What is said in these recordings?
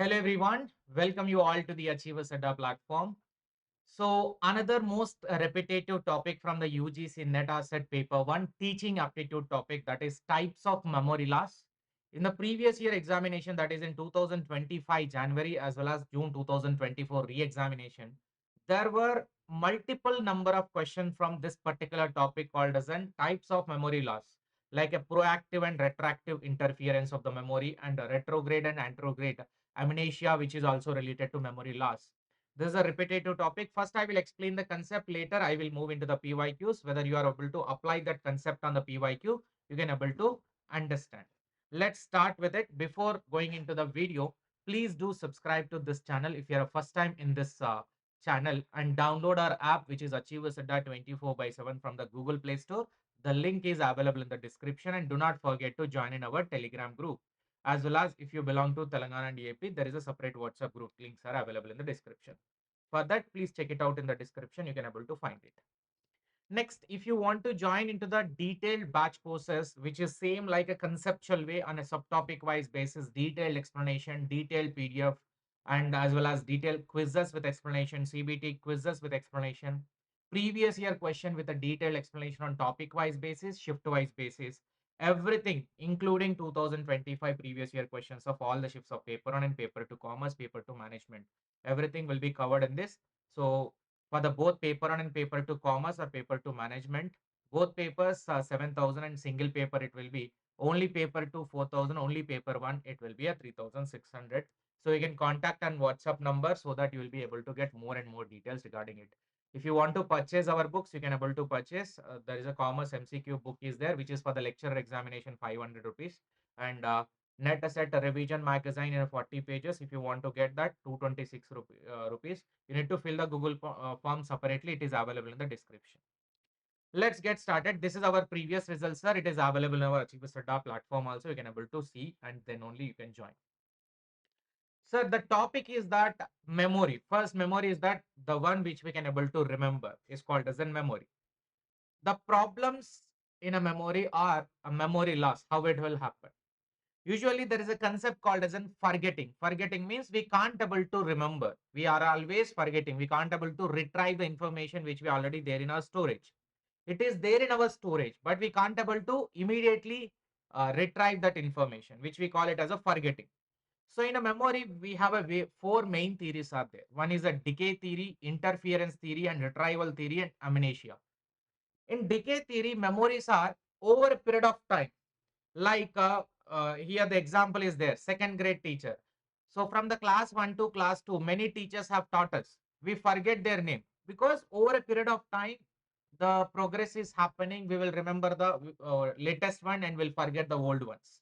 Hello everyone, welcome you all to the Achieversaddaugcnet platform. So another most repetitive topic from the UGC NET Asset paper 1 teaching aptitude topic, that is types of memory loss. In the previous year examination, that is in 2025 January as well as June 2024 re-examination, there were multiple number of questions from this particular topic called as an types of memory loss, like a proactive and retroactive interference of the memory and a retrograde and anterograde amnesia, which is also related to memory loss. This is a repetitive topic. First, I will explain the concept. Later, I will move into the PYQs. Whether you are able to apply that concept on the PYQ, you can able to understand. Let's start with it. Before going into the video, please do subscribe to this channel if you are a first time in this channel, and download our app, which is Achieversaddaugcnet 24/7 from the Google Play Store. The link is available in the description, and do not forget to join in our Telegram group. As well as if you belong to Telangana and AP, there is a separate WhatsApp group. Links are available in the description. For that, please check it out in the description. You can able to find it. Next, if you want to join into the detailed batch courses, which is same like a conceptual way on a subtopic wise basis, detailed explanation, detailed PDF, and as well as detailed quizzes with explanation, CBT quizzes with explanation, previous year question with a detailed explanation on topic wise basis, shift wise basis, everything, including 2025 previous year questions of all the shifts of paper 1 and paper 2 commerce, paper 2 management. Everything will be covered in this. So for the both paper 1 and paper 2 commerce or paper 2 management, both papers 7,000 and single paper it will be only paper 2 4,000, only paper 1 it will be a 3,600. So you can contact on WhatsApp number so that you will be able to get more and more details regarding it. If you want to purchase our books, you can able to purchase. There is a commerce MCQ book is there, which is for the lecture examination 500 rupees, and net asset revision magazine in 40 pages. If you want to get that, 226 rupees. You need to fill the Google form separately. It is available in the description. Let's get started. This is our previous results, sir. It is available in our Achieversaddaugcnet platform also. You can able to see, and then only you can join. Sir, the topic is that memory. First, memory is that the one which we can able to remember is called as a memory. The problems in a memory are a memory loss, how it will happen. Usually there is a concept called as in forgetting. Forgetting means we can't able to remember. We are always forgetting. We can't able to retrieve the information which we already there in our storage. It is there in our storage, but we can't able to immediately retrieve that information, which we call it as a forgetting. So in a memory, we have a four main theories are there. One is a decay theory, interference theory, and retrieval theory, and amnesia. In decay theory, memories are over a period of time. Like here, the example is there, second grade teacher. So from the class 1 to class 2, many teachers have taught us. We forget their name because over a period of time, the progress is happening. We will remember the latest one and will forget the old ones.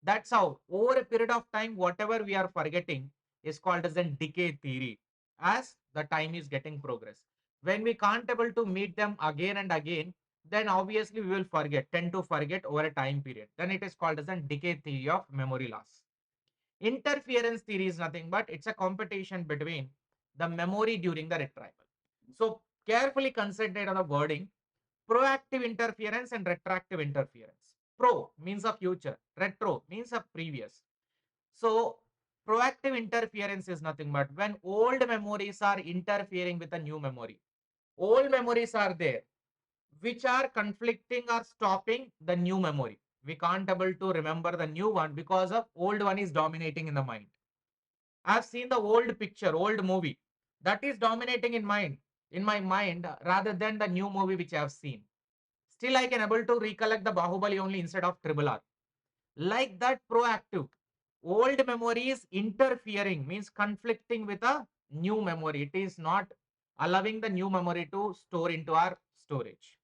That's how over a period of time, whatever we are forgetting is called as a decay theory as the time is getting progress. When we can't able to meet them again and again, then obviously we will tend to forget over a time period. Then it is called as a decay theory of memory loss. Interference theory is nothing but it's a competition between the memory during the retrieval. So carefully concentrate on the wording. Proactive interference and retroactive interference. Pro means a future, retro means a previous. So proactive interference is nothing but when old memories are interfering with a new memory. Old memories are there which are conflicting or stopping the new memory. We can't able to remember the new one because of old one is dominating in the mind. I've seen the old picture, old movie that is dominating in my mind rather than the new movie which I have seen. Still, I can able to recollect the Bahubali only instead of Triple R. Like that, proactive. Old memory is interfering, means conflicting with a new memory. It is not allowing the new memory to store into our storage.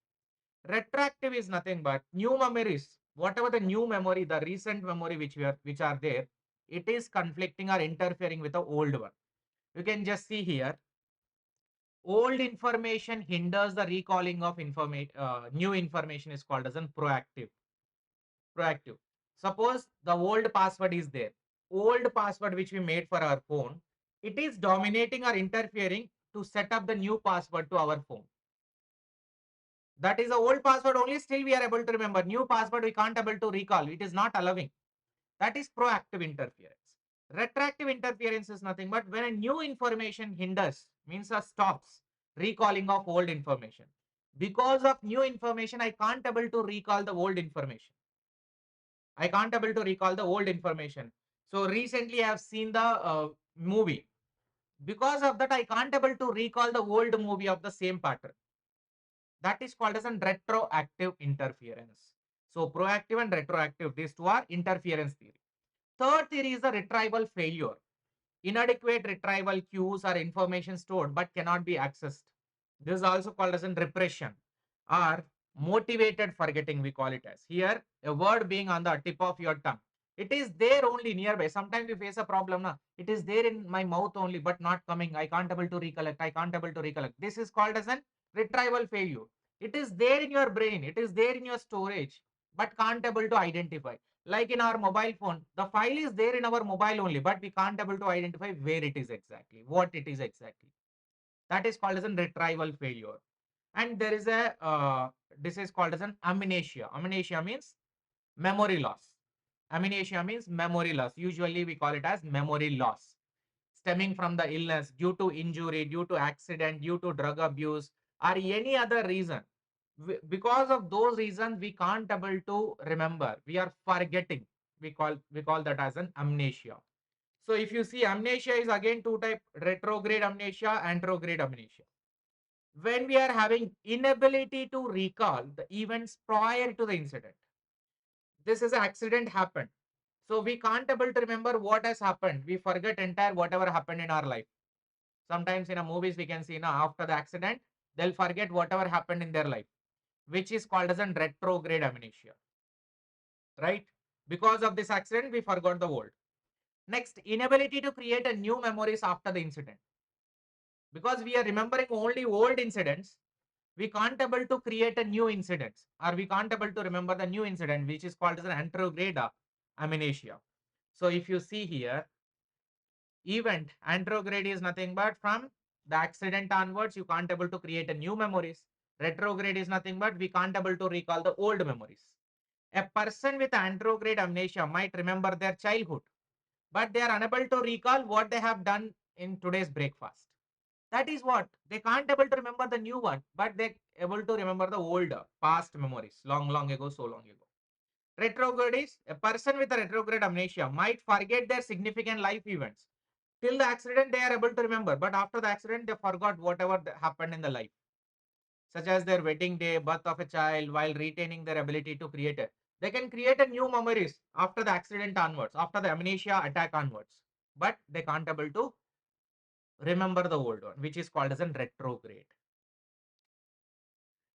Retroactive is nothing but new memories. Whatever the new memory, the recent memory which are there, it is conflicting or interfering with the old one. You can just see here. Old information hinders the recalling of information. New information is called as a proactive. Proactive. Suppose the old password is there. Old password which we made for our phone, it is dominating or interfering to set up the new password to our phone. That is the old password only, still we are able to remember. New password we can't able to recall. It is not allowing. That is proactive interference. Retroactive interference is nothing but when a new information hinders, means stops recalling of old information. Because of new information, I can't able to recall the old information. I can't able to recall the old information. So recently I have seen the movie. Because of that, I can't able to recall the old movie of the same pattern. That is called as a retroactive interference. So proactive and retroactive, these two are interference theory. Third theory is the retrieval failure. Inadequate retrieval cues are information stored but cannot be accessed. This is also called as a repression or motivated forgetting, we call it as. Here, a word being on the tip of your tongue. It is there only nearby. Sometimes we face a problem. Na? It is there in my mouth only, but not coming. I can't able to recollect. I can't able to recollect. This is called as an retrieval failure. It is there in your brain. It is there in your storage, but can't able to identify. Like in our mobile phone, the file is there in our mobile only, but we can't able to identify where it is exactly, what it is exactly. That is called as a retrieval failure. And there is a this is called as an amnesia. Amnesia means memory loss. Amnesia means memory loss. Usually we call it as memory loss stemming from the illness due to injury, due to accident, due to drug abuse, or any other reason. Because of those reasons, we can't able to remember. We are forgetting. We call that as an amnesia. So if you see, amnesia is again two type: retrograde amnesia, anterograde amnesia. When we are having inability to recall the events prior to the incident, this is an accident happened, so we can't able to remember what has happened. We forget entire whatever happened in our life. Sometimes in a movies we can see now after the accident they'll forget whatever happened in their life, which is called as a retrograde amnesia, right? Because of this accident we forgot the old. Next, inability to create a new memories after the incident. Because we are remembering only old incidents, we can't able to create a new incidents, or we can't able to remember the new incident, which is called as an anterograde amnesia. So if you see here, event anterograde is nothing but from the accident onwards you can't able to create a new memories. Retrograde is nothing but we can't able to recall the old memories. A person with anterograde amnesia might remember their childhood, but they are unable to recall what they have done in today's breakfast. That is what they can't able to remember the new one, but they able to remember the old past memories, long ago, so long ago. Retrograde is a person with a retrograde amnesia might forget their significant life events. Till the accident, they are able to remember, but after the accident, they forgot whatever happened in the life, such as their wedding day, birth of a child, while retaining their ability to create it. They can create a new memories after the accident onwards, after the amnesia attack onwards, but they can't able to remember the old one, which is called as a retrograde.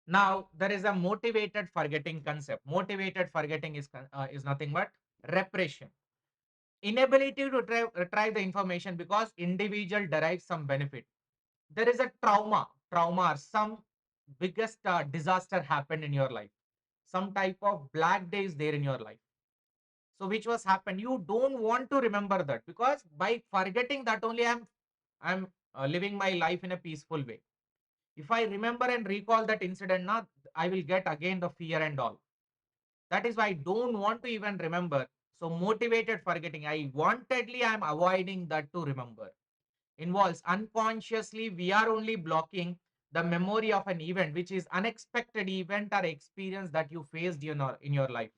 Now, there is a motivated forgetting concept. Motivated forgetting is nothing but repression. Inability to retrieve the information because individual derives some benefit. There is a trauma or some biggest disaster happened in your life. Some type of black day is there in your life. So which was happened? You don't want to remember that because by forgetting that only I'm living my life in a peaceful way. If I remember and recall that incident, now I will get again the fear and all. That is why I don't want to even remember. So motivated forgetting, I'm avoiding that to remember. Involves unconsciously, we are only blocking the memory of an event, which is unexpected event or experience that you faced in your life.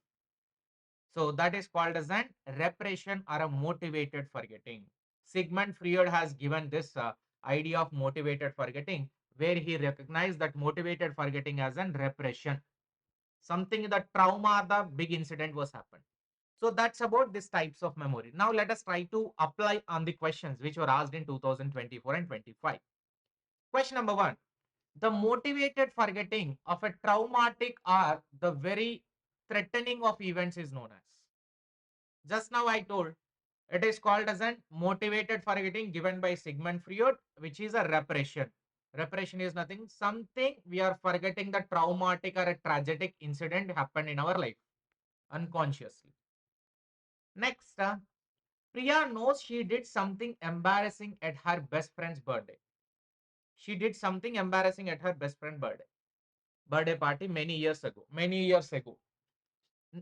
So that is called as an repression or a motivated forgetting. Sigmund Freud has given this idea of motivated forgetting, where he recognized that motivated forgetting as an repression. Something the trauma, the big incident was happened. So that's about these types of memory. Now let us try to apply on the questions which were asked in 2024 and 25. Question number one. The motivated forgetting of a traumatic or the very threatening of events is known as. Just now I told it is called as an motivated forgetting given by Sigmund Freud, which is a repression. Repression is nothing, something we are forgetting the traumatic or a tragic incident happened in our life unconsciously. Next, Priya knows she did something embarrassing at her best friend's birthday. She did something embarrassing at her best friend's birthday party many years ago. Many years ago.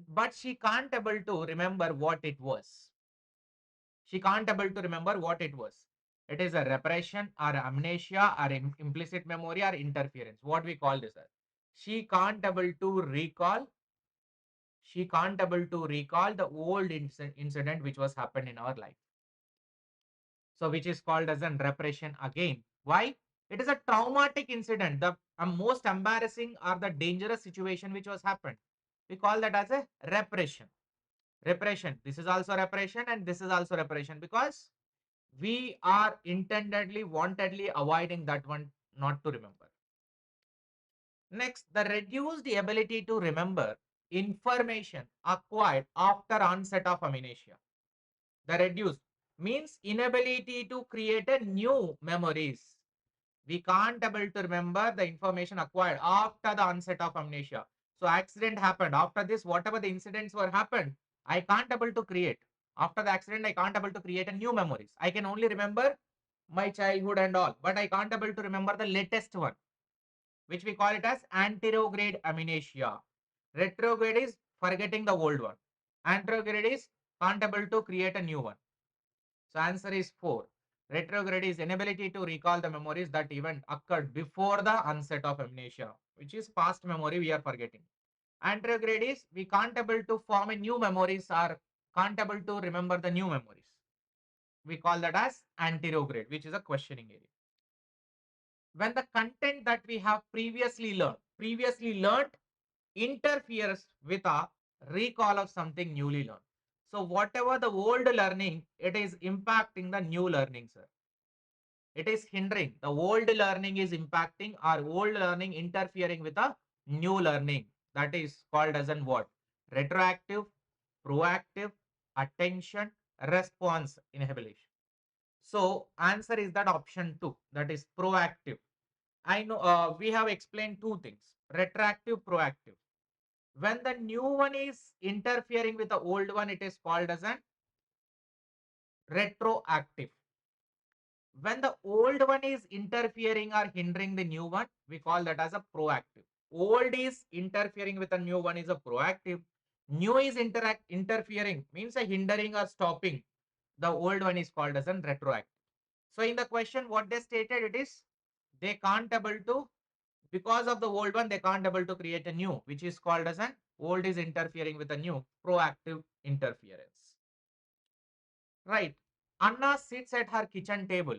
But she can't able to remember what it was. She can't able to remember what it was. It is a repression or amnesia or implicit memory or interference. What we call this as. She can't able to recall. She can't able to recall the old incident which was happened in our life. So which is called as an repression again. Why? It is a traumatic incident, the most embarrassing or the dangerous situation which was happened. We call that as a repression. Repression. This is also repression and this is also repression because we are intendedly, wantedly avoiding that one not to remember. Next, the reduced ability to remember information acquired after onset of amnesia. The reduced means inability to create a new memories. We can't able to remember the information acquired after the onset of amnesia. So accident happened. After this, whatever the incidents were happened, I can't able to create. After the accident, I can't able to create a new memories. I can only remember my childhood and all, but I can't able to remember the latest one, which we call it as anterograde amnesia. Retrograde is forgetting the old one. Anterograde is can't able to create a new one. So answer is 4. Retrograde is inability to recall the memories that event occurred before the onset of amnesia, which is past memory we are forgetting. Anterograde is we can't able to form a new memories or can't able to remember the new memories. We call that as anterograde, which is a questioning area. When the content that we have previously learned interferes with a recall of something newly learned. So whatever the old learning, it is impacting the new learning, sir. It is hindering. The old learning is impacting or old learning interfering with a new learning. That is called as an what? Retroactive, proactive, attention, response inhibition. So answer is that option 2. That is proactive. I know we have explained two things. Retroactive, proactive. When the new one is interfering with the old one, it is called as an retroactive. When the old one is interfering or hindering the new one, we call that as a proactive. Old is interfering with the new one is a proactive. New is interfering means a hindering or stopping. The old one is called as a retroactive. So in the question, what they stated it is they can't able to, because of the old one, they can't able to create a new, which is called as an old is interfering with a new, proactive interference. Right. Anna sits at her kitchen table,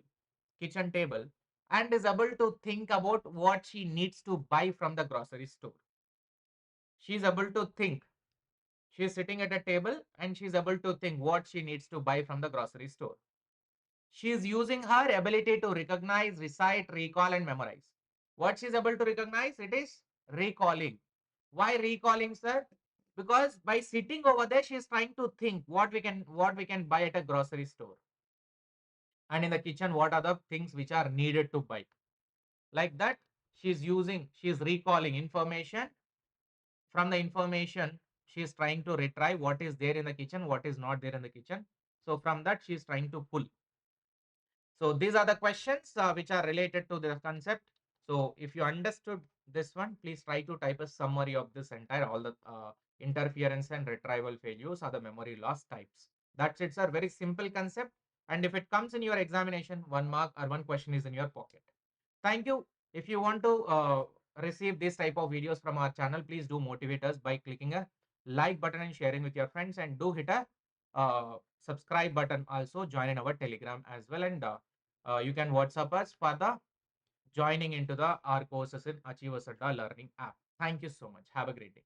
and is able to think about what she needs to buy from the grocery store. She is able to think. She is sitting at a table and she is able to think what she needs to buy from the grocery store. She is using her ability to recognize, recite, recall, and memorize. What she is able to recognize, it is recalling. Why recalling, sir? Because by sitting over there, she is trying to think what we can buy at a grocery store. And in the kitchen, what are the things which are needed to buy? Like that, she's recalling information. From the information, she is trying to retrieve what is there in the kitchen, what is not there in the kitchen. So from that, she is trying to pull. So these are the questions which are related to the concept. So if you understood this one, please try to type a summary of this entire, all the interference and retrieval failures are the memory loss types. That's it, sir. Very simple concept. And if it comes in your examination, 1 mark or 1 question is in your pocket. Thank you. If you want to receive this type of videos from our channel, please do motivate us by clicking a like button and sharing with your friends, and do hit a subscribe button. Also join in our Telegram as well, and you can WhatsApp us for the joining into the our courses in Achiever Sadda learning app. Thank you so much. Have a great day.